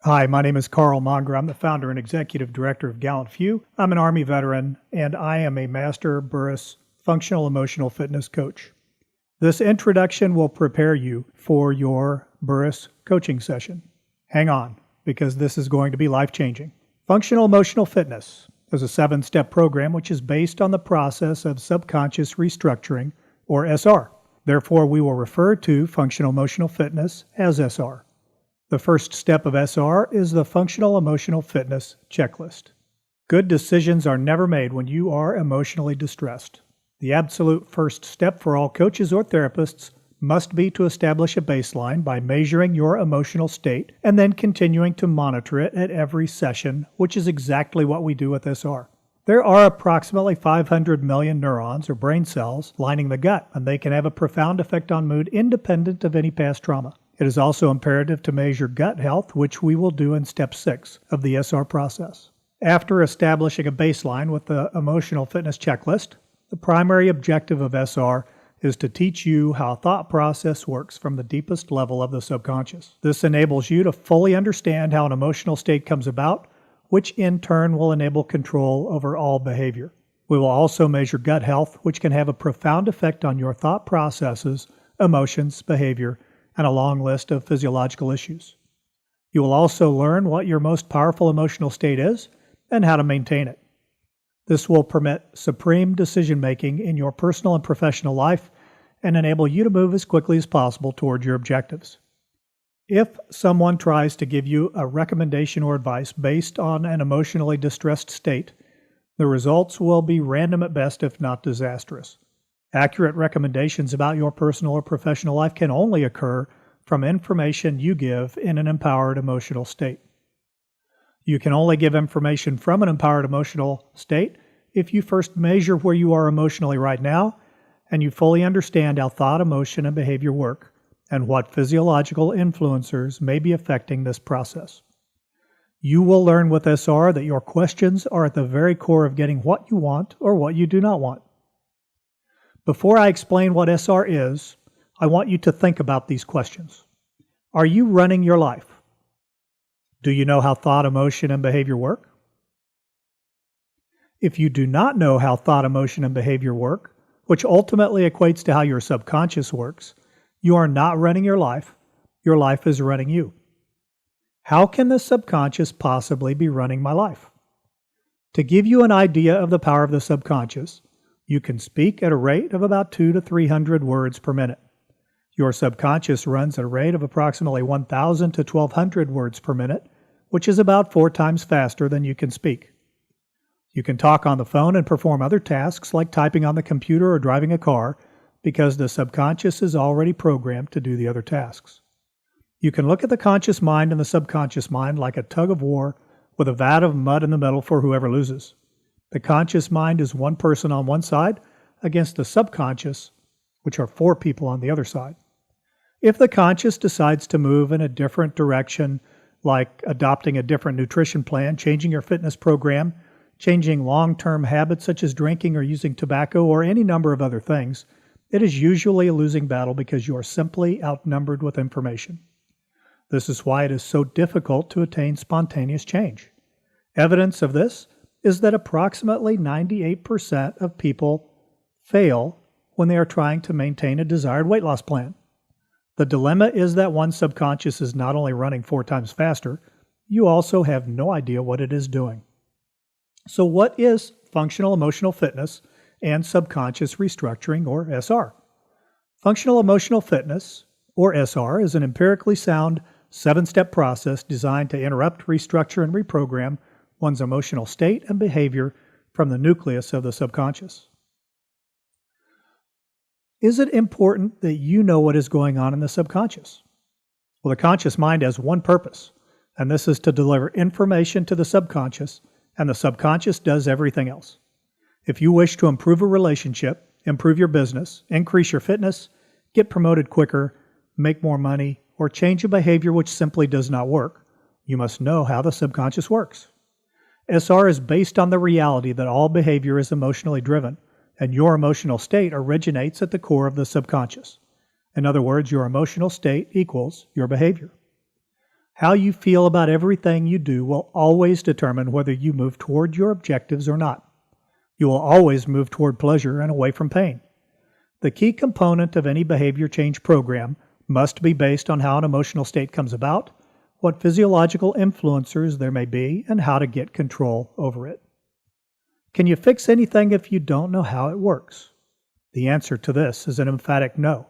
Hi, my name is Carl Monger. I'm the founder and executive director of Gallant Few. I'm an Army veteran, and I am a master Burris functional emotional fitness coach. This introduction will prepare you for your Burris coaching session. Hang on, because this is going to be life-changing. Functional emotional fitness is a 7-step program which is based on the process of subconscious restructuring, or SR. Therefore, we will refer to functional emotional fitness as SR. The first step of SR is the Functional Emotional Fitness Checklist. Good decisions are never made when you are emotionally distressed. The absolute first step for all coaches or therapists must be to establish a baseline by measuring your emotional state and then continuing to monitor it at every session, which is exactly what we do with SR. There are approximately 500 million neurons or brain cells lining the gut, and they can have a profound effect on mood independent of any past trauma. It is also imperative to measure gut health, which we will do in step 6 of the SR process. After establishing a baseline with the emotional fitness checklist, the primary objective of SR is to teach you how a thought process works from the deepest level of the subconscious. This enables you to fully understand how an emotional state comes about, which in turn will enable control over all behavior. We will also measure gut health, which can have a profound effect on your thought processes, emotions, behavior, and a long list of physiological issues. You will also learn what your most powerful emotional state is and how to maintain it. This will permit supreme decision-making in your personal and professional life and enable you to move as quickly as possible toward your objectives. If someone tries to give you a recommendation or advice based on an emotionally distressed state, the results will be random at best, if not disastrous. Accurate recommendations about your personal or professional life can only occur from information you give in an empowered emotional state. You can only give information from an empowered emotional state if you first measure where you are emotionally right now and you fully understand how thought, emotion, and behavior work and what physiological influencers may be affecting this process. You will learn with SR that your questions are at the very core of getting what you want or what you do not want. Before I explain what SR is, I want you to think about these questions. Are you running your life? Do you know how thought, emotion, and behavior work? If you do not know how thought, emotion, and behavior work, which ultimately equates to how your subconscious works, you are not running your life is running you. How can the subconscious possibly be running my life? To give you an idea of the power of the subconscious, you can speak at a rate of about 200 to 300 words per minute. Your subconscious runs at a rate of approximately 1,000 to 1,200 words per minute, which is about 4 times faster than you can speak. You can talk on the phone and perform other tasks like typing on the computer or driving a car because the subconscious is already programmed to do the other tasks. You can look at the conscious mind and the subconscious mind like a tug of war with a vat of mud in the middle for whoever loses. The conscious mind is one person on one side against the subconscious, which are 4 people on the other side. If the conscious decides to move in a different direction, like adopting a different nutrition plan, changing your fitness program, changing long-term habits such as drinking or using tobacco or any number of other things, it is usually a losing battle because you are simply outnumbered with information. This is why it is so difficult to attain spontaneous change. Evidence of this is that approximately 98% of people fail when they are trying to maintain a desired weight loss plan. The dilemma is that one's subconscious is not only running 4 times faster, you also have no idea what it is doing. So what is functional emotional fitness and subconscious restructuring, or SR? Functional emotional fitness, or SR, is an empirically sound 7-step process designed to interrupt, restructure, and reprogram one's emotional state and behavior from the nucleus of the subconscious. Is it important that you know what is going on in the subconscious? Well, the conscious mind has one purpose, and this is to deliver information to the subconscious, and the subconscious does everything else. If you wish to improve a relationship, improve your business, increase your fitness, get promoted quicker, make more money, or change a behavior which simply does not work, you must know how the subconscious works. SR is based on the reality that all behavior is emotionally driven, and your emotional state originates at the core of the subconscious. In other words, your emotional state equals your behavior. How you feel about everything you do will always determine whether you move toward your objectives or not. You will always move toward pleasure and away from pain. The key component of any behavior change program must be based on how an emotional state comes about, what physiological influencers there may be, and how to get control over it. Can you fix anything if you don't know how it works? The answer to this is an emphatic no.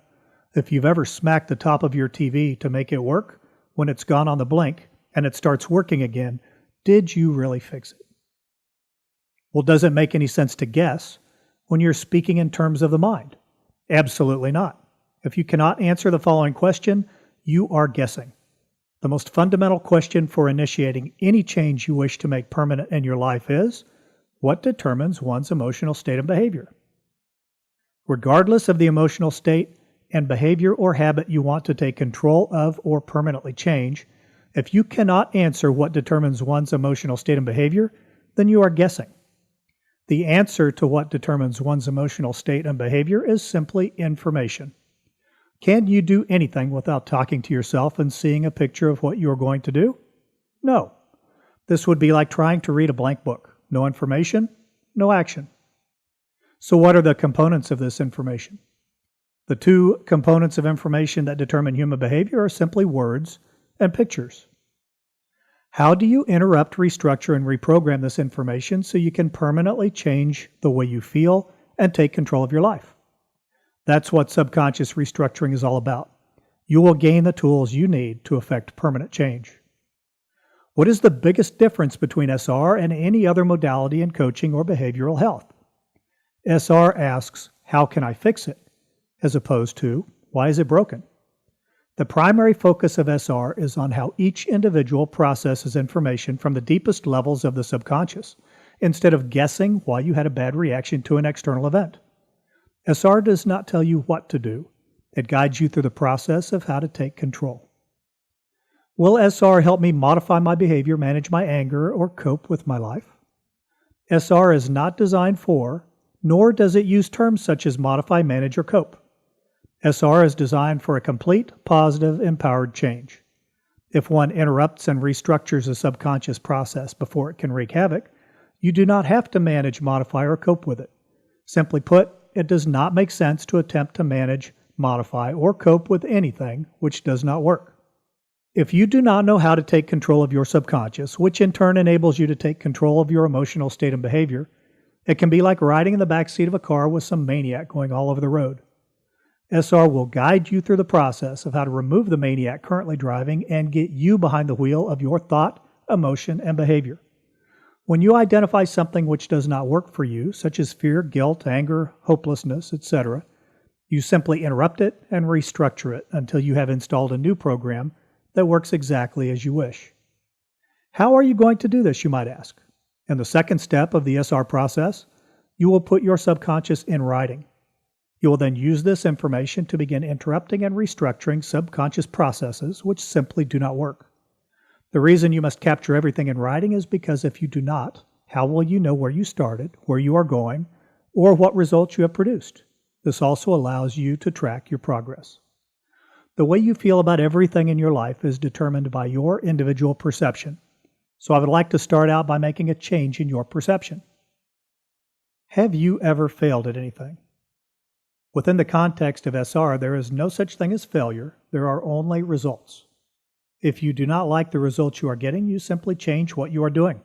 If you've ever smacked the top of your TV to make it work, when it's gone on the blink and it starts working again, did you really fix it? Well, does it make any sense to guess when you're speaking in terms of the mind? Absolutely not. If you cannot answer the following question, you are guessing. The most fundamental question for initiating any change you wish to make permanent in your life is, what determines one's emotional state and behavior? Regardless of the emotional state and behavior or habit you want to take control of or permanently change, if you cannot answer what determines one's emotional state and behavior, then you are guessing. The answer to what determines one's emotional state and behavior is simply information. Can you do anything without talking to yourself and seeing a picture of what you are going to do? No. This would be like trying to read a blank book. No information, no action. So what are the components of this information? The two components of information that determine human behavior are simply words and pictures. How do you interrupt, restructure, and reprogram this information so you can permanently change the way you feel and take control of your life? That's what subconscious restructuring is all about. You will gain the tools you need to effect permanent change. What is the biggest difference between SR and any other modality in coaching or behavioral health? SR asks, how can I fix it? As opposed to, why is it broken? The primary focus of SR is on how each individual processes information from the deepest levels of the subconscious, instead of guessing why you had a bad reaction to an external event. SR does not tell you what to do. It guides you through the process of how to take control. Will SR help me modify my behavior, manage my anger, or cope with my life? SR is not designed for, nor does it use terms such as modify, manage, or cope. SR is designed for a complete, positive, empowered change. If one interrupts and restructures a subconscious process before it can wreak havoc, you do not have to manage, modify, or cope with it. Simply put, it does not make sense to attempt to manage, modify, or cope with anything which does not work. If you do not know how to take control of your subconscious, which in turn enables you to take control of your emotional state and behavior, it can be like riding in the back seat of a car with some maniac going all over the road. SR will guide you through the process of how to remove the maniac currently driving and get you behind the wheel of your thought, emotion, and behavior. When you identify something which does not work for you, such as fear, guilt, anger, hopelessness, etc., you simply interrupt it and restructure it until you have installed a new program that works exactly as you wish. How are you going to do this, you might ask? In the second step of the SR process, you will put your subconscious in writing. You will then use this information to begin interrupting and restructuring subconscious processes which simply do not work. The reason you must capture everything in writing is because if you do not, how will you know where you started, where you are going, or what results you have produced? This also allows you to track your progress. The way you feel about everything in your life is determined by your individual perception. So I would like to start out by making a change in your perception. Have you ever failed at anything? Within the context of SR, there is no such thing as failure. There are only results. If you do not like the results you are getting, you simply change what you are doing.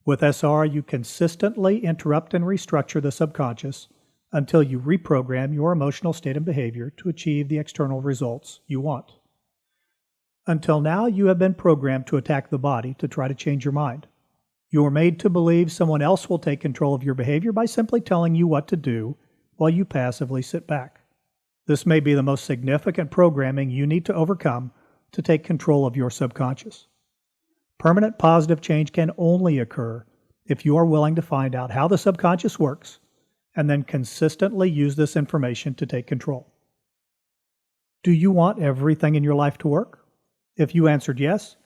With SR, you consistently interrupt and restructure the subconscious until you reprogram your emotional state and behavior to achieve the external results you want. Until now, you have been programmed to attack the body to try to change your mind. You are made to believe someone else will take control of your behavior by simply telling you what to do while you passively sit back. This may be the most significant programming you need to overcome to take control of your subconscious. Permanent positive change can only occur if you are willing to find out how the subconscious works and then consistently use this information to take control. Do you want everything in your life to work? If you answered yes,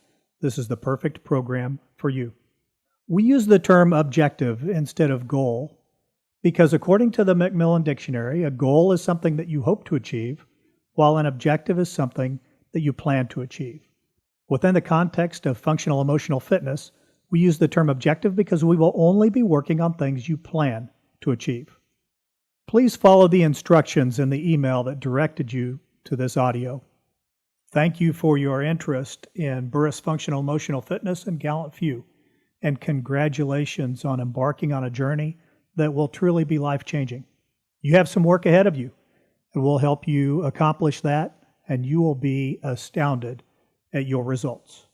this is the perfect program for you. We use the term objective instead of goal because according to the Macmillan Dictionary, a goal is something that you hope to achieve, while an objective is something that you plan to achieve. Within the context of functional emotional fitness, we use the term objective because we will only be working on things you plan to achieve. Please follow the instructions in the email that directed you to this audio. Thank you for your interest in Burris Functional Emotional Fitness and Gallant Few, and congratulations on embarking on a journey that will truly be life-changing. You have some work ahead of you, and we'll help you accomplish that, and you will be astounded at your results.